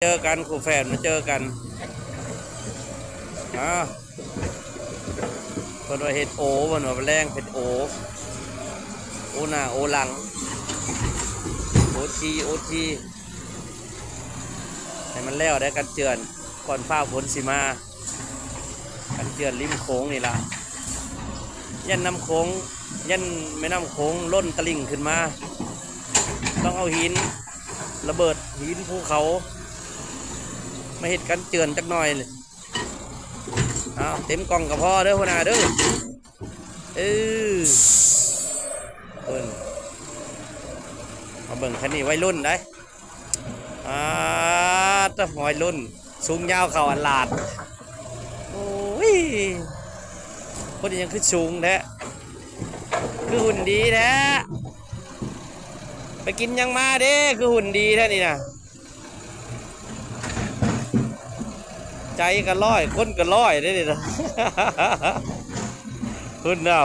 เจอกันคู่แฝดมาเจอกันคนว่าเห็ดโอคนว่าแรงเห็ดโอโอหน้าโอหลังโอทีให้มันแล้วได้กันเจือนก่อนฟ้าฝนสิมากันเจือนริมโค้งนี่ล่ะยันน้ำโค้งยันแม่น้ำโค้งล้นตลิ่งขึ้นมาต้องเอาหินระเบิดหินภูเขามาเห็ดกันเจือนจักหน่อยเลยเอาเต็มกล่องกับพ่อเด้อพ่อนาเด้อเพิ่นมาเบิ่งคันนี้วัยรุ่นได้ตะวัยรุ่นสูงยาวเข่าอันลาดโอ้ยคนนี้ยังคือสูงแท้คือหุ่นดีแท้ไปกินยังมาเด้คือหุ่นดีแท้นี่นะใจก็ร้อยคนก็ร้อยได้เลยนะพุ่นนะ